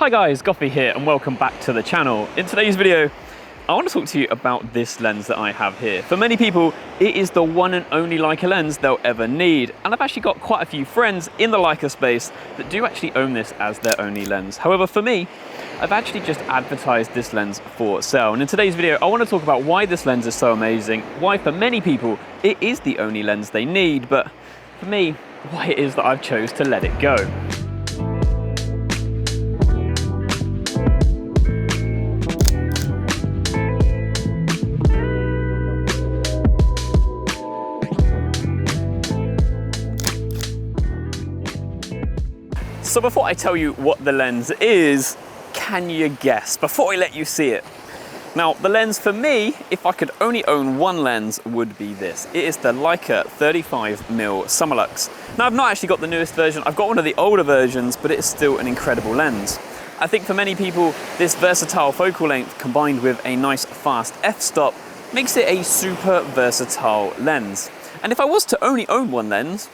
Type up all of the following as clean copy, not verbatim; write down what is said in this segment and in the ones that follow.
Hi guys, Goffy here and welcome back to the channel. In today's video, I want to talk to you about this lens that I have here. For many people, it is the one and only Leica lens they'll ever need. And I've actually got quite a few friends in the Leica space that do actually own this as their only lens. However, for me, I've actually just advertised this lens for sale. And in today's video, I want to talk about why this lens is so amazing, why for many people, it is the only lens they need, but for me, why it is that I've chose to let it go. So before I tell you what the lens is, can you guess, before I let you see it? Now, the lens for me, if I could only own one lens, would be this. It is the Leica 35mm Summilux. Now, I've not actually got the newest version, I've got one of the older versions, but it is still an incredible lens. I think for many people, this versatile focal length combined with a nice fast f-stop makes it a super versatile lens. And if I was to only own one lens,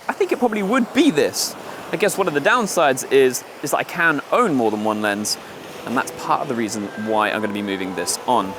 I think it probably would be this. I guess one of the downsides is that I can own more than one lens, and that's part of the reason why I'm going to be moving this on.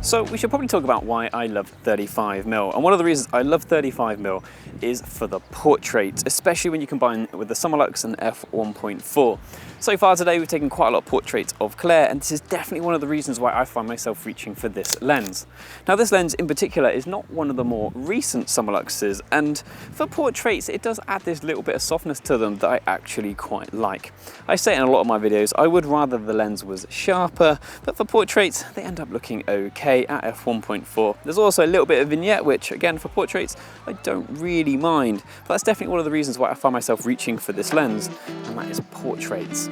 So we should probably talk about why I love 35mm. And one of the reasons I love 35mm is for the portraits, especially when you combine it with the Summilux and f1.4. So far today we've taken quite a lot of portraits of Claire, and this is definitely one of the reasons why I find myself reaching for this lens. Now this lens in particular is not one of the more recent Summiluxes, and for portraits it does add this little bit of softness to them that I actually quite like. I say in a lot of my videos I would rather the lens was sharper, but for portraits they end up looking okay at f1.4. There's also a little bit of vignette, which again for portraits I don't really mind, but that's definitely one of the reasons why I find myself reaching for this lens, and that is portraits.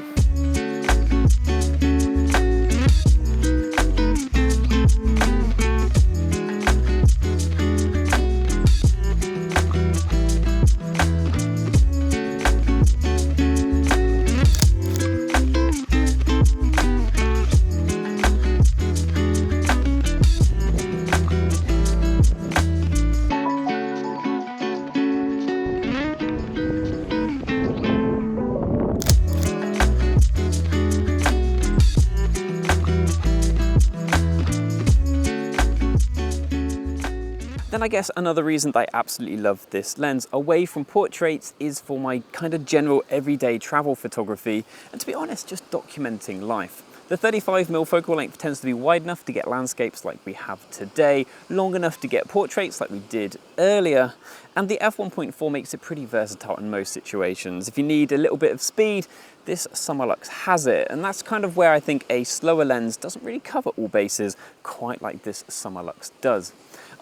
Then I guess another reason that I absolutely love this lens away from portraits is for my kind of general everyday travel photography, and to be honest, just documenting life. The 35mm focal length tends to be wide enough to get landscapes like we have today, long enough to get portraits like we did earlier, and the f1.4 makes it pretty versatile in most situations. If you need a little bit of speed, this Summilux has it, and that's kind of where I think a slower lens doesn't really cover all bases quite like this Summilux does.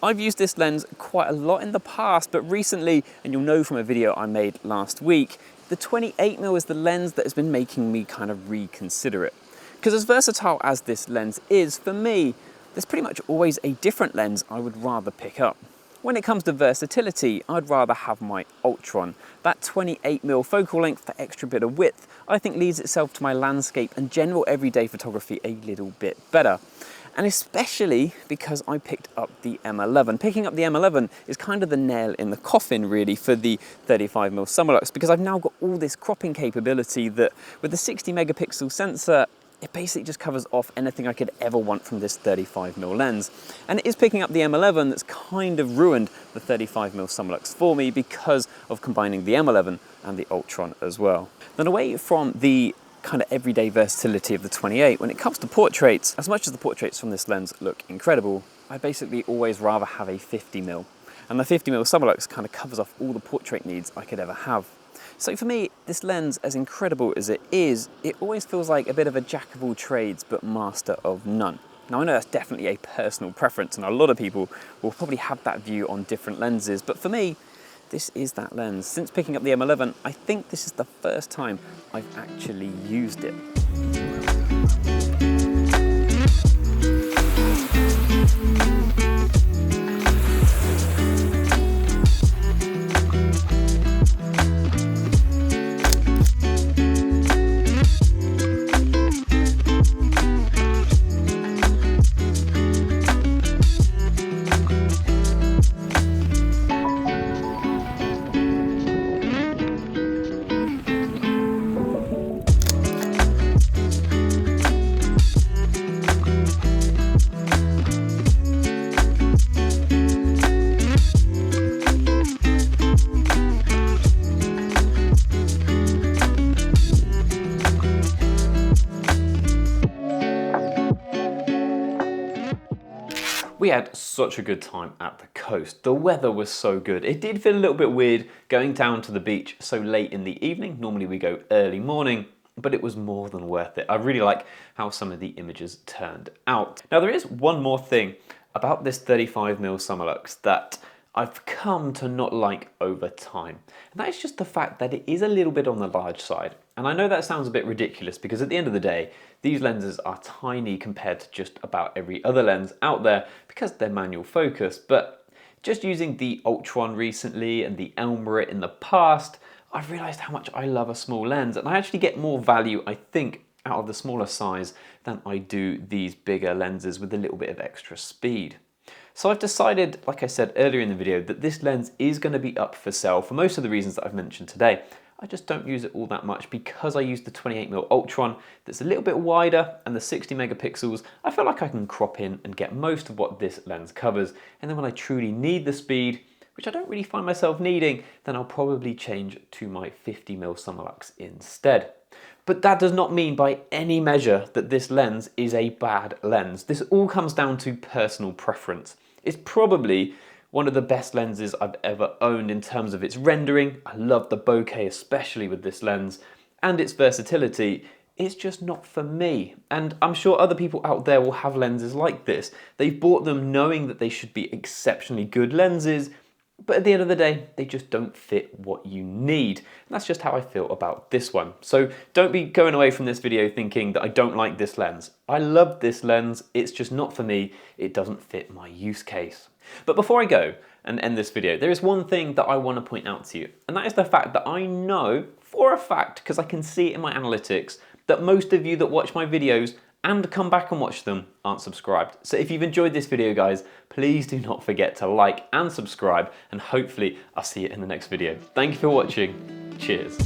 I've used this lens quite a lot in the past, but recently, and you'll know from a video I made last week, the 28mm is the lens that has been making me kind of reconsider it. Because as versatile as this lens is, for me, there's pretty much always a different lens I would rather pick up. When it comes to versatility, I'd rather have my Ultron. That 28mm focal length for extra bit of width, I think leads itself to my landscape and general everyday photography a little bit better. And especially because I picked up the M11. Picking up the M11 is kind of the nail in the coffin really for the 35mm Summilux, because I've now got all this cropping capability that with the 60 megapixel sensor, it basically just covers off anything I could ever want from this 35mm lens. And it is picking up the M11 that's kind of ruined the 35mm Summilux for me because of combining the M11 and the Ultron as well. Then away from the kind of everyday versatility of the 28, when it comes to portraits, as much as the portraits from this lens look incredible, I basically always rather have a 50mm. And the 50mm Summilux kind of covers off all the portrait needs I could ever have. So for me, this lens, as incredible as it is, it always feels like a bit of a jack of all trades, but master of none. Now I know that's definitely a personal preference, and a lot of people will probably have that view on different lenses, but for me, this is that lens. Since picking up the M11, I think this is the first time I've actually used it. We had such a good time at the coast. The weather was so good. It did feel a little bit weird going down to the beach so late in the evening. Normally we go early morning, but it was more than worth it. I really like how some of the images turned out. Now there is one more thing about this 35mm Summilux that I've come to not like over time. And that is just the fact that it is a little bit on the large side. And I know that sounds a bit ridiculous because at the end of the day, these lenses are tiny compared to just about every other lens out there because they're manual focus. But just using the Ultron recently and the Elmarit in the past, I've realized how much I love a small lens, and I actually get more value, I think, out of the smaller size than I do these bigger lenses with a little bit of extra speed. So I've decided, like I said earlier in the video, that this lens is going to be up for sale for most of the reasons that I've mentioned today. I just don't use it all that much because I use the 28mm Ultron that's a little bit wider, and the 60 megapixels, I feel like I can crop in and get most of what this lens covers. And then when I truly need the speed, which I don't really find myself needing, then I'll probably change to my 50mm Summilux instead. But that does not mean by any measure that this lens is a bad lens. This all comes down to personal preference. It's probably one of the best lenses I've ever owned in terms of its rendering. I love the bokeh, especially with this lens, and its versatility. It's just not for me. And I'm sure other people out there will have lenses like this. They've bought them knowing that they should be exceptionally good lenses, but at the end of the day, they just don't fit what you need. And that's just how I feel about this one. So don't be going away from this video thinking that I don't like this lens. I love this lens, it's just not for me. It doesn't fit my use case. But before I go and end this video, there is one thing that I want to point out to you, and that is the fact that I know for a fact, because I can see it in my analytics, that most of you that watch my videos and come back and watch them aren't subscribed. So if you've enjoyed this video, guys, please do not forget to like and subscribe, and hopefully I'll see you in the next video. Thank you for watching. Cheers.